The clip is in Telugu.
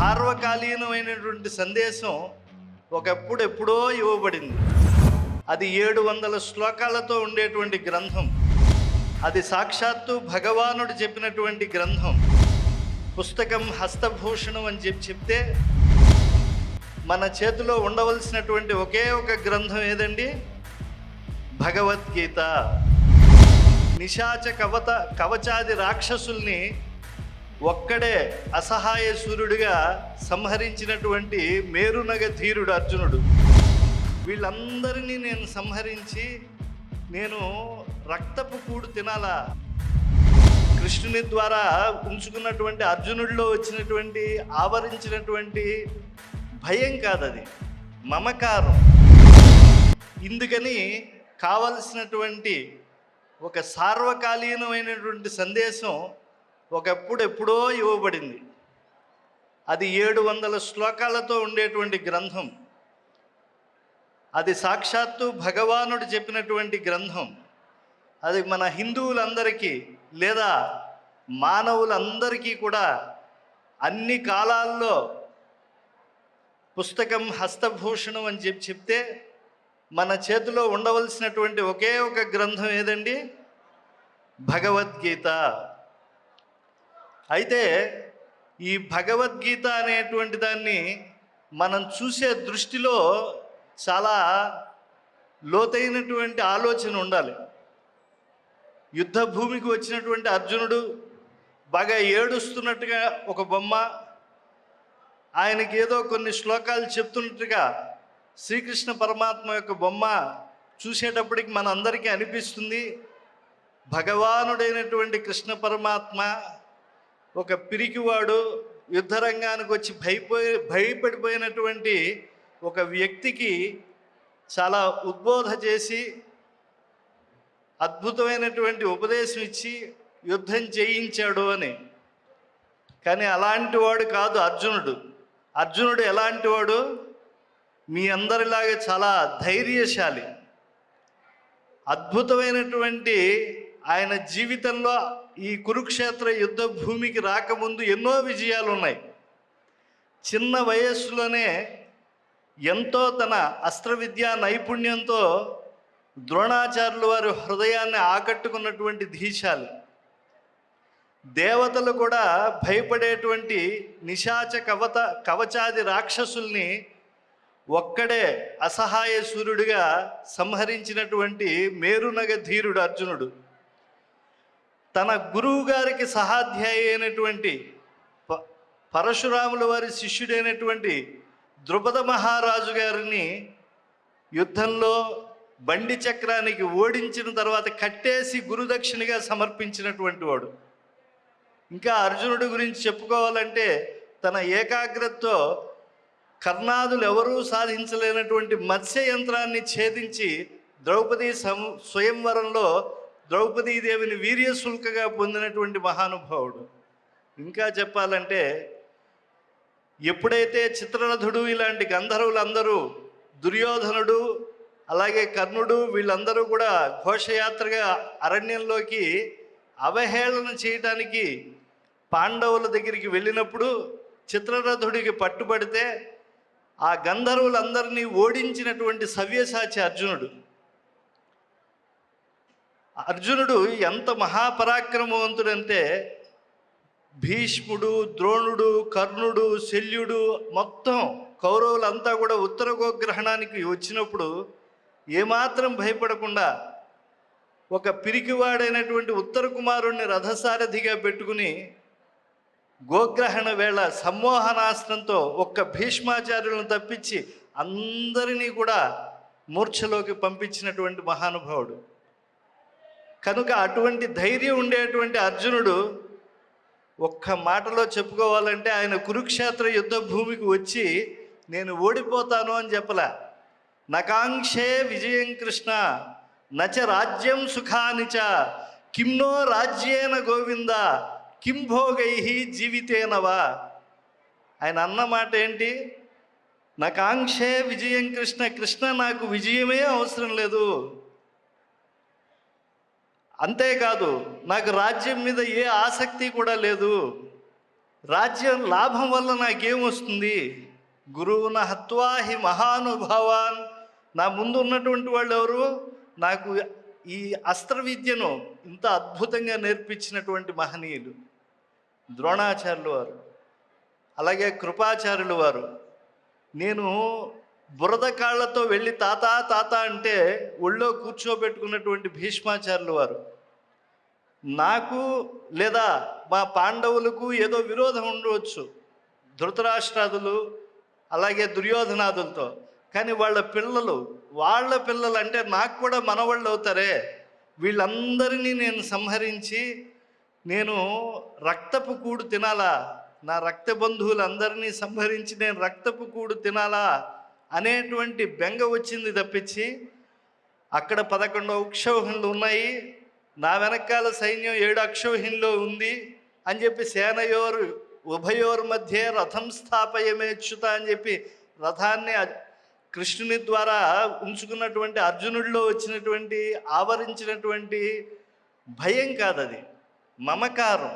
సార్వకాలీనమైనటువంటి సందేశం ఒకప్పుడు ఎప్పుడో ఇవ్వబడింది. అది 700 శ్లోకాలతో ఉండేటువంటి గ్రంథం. అది సాక్షాత్తు భగవానుడు చెప్పినటువంటి గ్రంథం. పుస్తకం హస్తభూషణం అని చెప్తే మన చేతిలో ఉండవలసినటువంటి ఒకే ఒక గ్రంథం ఏదండి? భగవద్గీత. నిశాచ కవచాది రాక్షసుల్ని ఒక్కడే అసహాయ సూర్యుడిగా సంహరించినటువంటి మేరునగ ధీరుడు అర్జునుడు. వీళ్ళందరినీ నేను సంహరించి నేను రక్తపు కూడు తినాలా? కృష్ణుని ద్వారా ఉంచుకున్నటువంటి అర్జునుడిలో వచ్చినటువంటి ఆవరించినటువంటి భయం కాదది, మమకారం. ఇందుకని కావలసినటువంటి ఒక సార్వకాలీనమైనటువంటి సందేశం ఒకప్పుడు ఎప్పుడో ఇవ్వబడింది. అది 700 శ్లోకాలతో ఉండేటువంటి గ్రంథం. అది సాక్షాత్తు భగవానుడు చెప్పినటువంటి గ్రంథం. అది మన హిందువులందరికీ లేదా మానవులందరికీ కూడా అన్ని కాలాల్లో పుస్తకం హస్తభూషణం అని చెప్తే మన చేతిలో ఉండవలసినటువంటి ఒకే ఒక గ్రంథం ఏదండి? భగవద్గీత. అయితే ఈ భగవద్గీత అనేటువంటి దాన్ని మనం చూసే దృష్టిలో చాలా లోతైనటువంటి ఆలోచన ఉండాలి. యుద్ధ భూమికి వచ్చినటువంటి అర్జునుడు బాగా ఏడుస్తున్నట్టుగా ఒక బొమ్మ, ఆయనకి ఏదో కొన్ని శ్లోకాలు చెప్తున్నట్టుగా శ్రీకృష్ణ పరమాత్మ యొక్క బొమ్మ చూసేటప్పటికి మనందరికీ అనిపిస్తుంది భగవానుడైనటువంటి కృష్ణ పరమాత్మ ఒక పిరికివాడు యుద్ధరంగానికి వచ్చి భయపడిపోయినటువంటి ఒక వ్యక్తికి చాలా ఉద్బోధ చేసి అద్భుతమైనటువంటి ఉపదేశం ఇచ్చి యుద్ధం చేయించాడు అని. కానీ అలాంటి వాడు కాదు అర్జునుడు. అర్జునుడు ఎలాంటి వాడు? మీ అందరిలాగా చాలా ధైర్యశాలి. అద్భుతమైనటువంటి ఆయన జీవితంలో ఈ కురుక్షేత్ర యుద్ధ భూమికి రాకముందు ఎన్నో విజయాలు ఉన్నాయి. చిన్న వయస్సులోనే ఎంతో తన అస్త్ర విద్యా నైపుణ్యంతో ద్రోణాచార్యుల వారి హృదయాన్ని ఆకట్టుకున్నటువంటి ధీశాలి. దేవతలు కూడా భయపడేటువంటి నిశాచ కవచాది రాక్షసుల్ని ఒక్కడే అసహాయ సూర్యుడిగా సంహరించినటువంటి మేరునగ ధీరుడు అర్జునుడు. తన గురువు గారికి సహాధ్యాయి అయినటువంటి పరశురాముల వారి శిష్యుడైనటువంటి ద్రుపద మహారాజు గారిని యుద్ధంలో బండి చక్రానికి ఓడించిన తర్వాత కట్టేసి గురుదక్షిణగా సమర్పించినటువంటి వాడు. ఇంకా అర్జునుడి గురించి చెప్పుకోవాలంటే తన ఏకాగ్రతతో కర్ణాదులు ఎవరూ సాధించలేనటువంటి మత్స్య యంత్రాన్ని ఛేదించి ద్రౌపది స్వయంవరంలో ద్రౌపదీదేవిని వీర్యశుల్కగా పొందినటువంటి మహానుభావుడు. ఇంకా చెప్పాలంటే ఎప్పుడైతే చిత్రరథుడు ఇలాంటి గంధర్వులందరూ, దుర్యోధనుడు అలాగే కర్ణుడు వీళ్ళందరూ కూడా ఘోషయాత్రగా అరణ్యంలోకి అవహేళన చేయటానికి పాండవుల దగ్గరికి వెళ్ళినప్పుడు చిత్రరథుడికి పట్టుబడితే ఆ గంధర్వులందరినీ ఓడించినటువంటి సవ్యసాచి అర్జునుడు. అర్జునుడు ఎంత మహాపరాక్రమవంతుడంటే భీష్ముడు, ద్రోణుడు, కర్ణుడు, శల్యుడు మొత్తం కౌరవులంతా కూడా ఉత్తర గోగ్రహణానికి వచ్చినప్పుడు ఏమాత్రం భయపడకుండా ఒక పిరికివాడైనటువంటి ఉత్తర కుమారుణ్ణి రథసారథిగా పెట్టుకుని గోగ్రహణ వేళ సమ్మోహనాస్త్రంతో ఒక్క భీష్మాచార్యులను తప్పించి అందరినీ కూడా మూర్ఛలోకి పంపించినటువంటి మహానుభావుడు. కనుక అటువంటి ధైర్యం ఉండేటువంటి అర్జునుడు ఒక్క మాటలో చెప్పుకోవాలంటే ఆయన కురుక్షేత్ర యుద్ధ భూమికి వచ్చి నేను ఓడిపోతాను అని చెప్పలే. నకాంక్షే విజయం కృష్ణ నచ రాజ్యం సుఖానిచ కిమ్నో రాజ్యేన గోవింద కిం భోగై జీవితేనవా. ఆయన అన్న మాట ఏంటి? నకాంక్షే విజయం కృష్ణ, కృష్ణ నాకు విజయమే అవసరం లేదు, అంతేకాదు నాకు రాజ్యం మీద ఏ ఆసక్తి కూడా లేదు. రాజ్యం లాభం వల్ల నాకేమొస్తుంది? గురువున హత్వాహి మహానుభావాన్. నా ముందు ఉన్నటువంటి వాళ్ళు ఎవరు? నాకు ఈ అస్త్ర విద్యను ఇంత అద్భుతంగా నేర్పించినటువంటి మహనీయులు ద్రోణాచార్యులు వారు, అలాగే కృపాచార్యులు వారు. నేను బురద కాళ్ళతో వెళ్ళి తాత తాత అంటే ఒళ్ళో కూర్చోబెట్టుకున్నటువంటి భీష్మాచార్యులు వారు. నాకు లేదా మా పాండవులకు ఏదో విరోధం ఉండవచ్చు ధృతరాష్ట్రాదులు అలాగే దుర్యోధనాదులతో, కానీ వాళ్ళ పిల్లలు అంటే నాకు కూడా మనవాళ్ళు అవుతారే. వీళ్ళందరినీ నేను సంహరించి నేను రక్తపు కూడు తినాలా, నా రక్త బంధువులందరినీ సంహరించి నేను రక్తపు కూడు తినాలా అనేటువంటి బెంగ వచ్చింది తప్పించి, అక్కడ 11 అక్షౌహిణులు ఉన్నాయి, నా వెనకాల సైన్యం 7 అక్షౌహిణిలో ఉంది అని చెప్పి సేనయోరు ఉభయోర్ మధ్య రథం స్థాపయమేచ్యుత అని చెప్పి రథాన్ని కృష్ణుని ద్వారా ఉంచుకున్నటువంటి అర్జునుడిలో వచ్చినటువంటి ఆవరించినటువంటి భయం కాదది, మమకారం.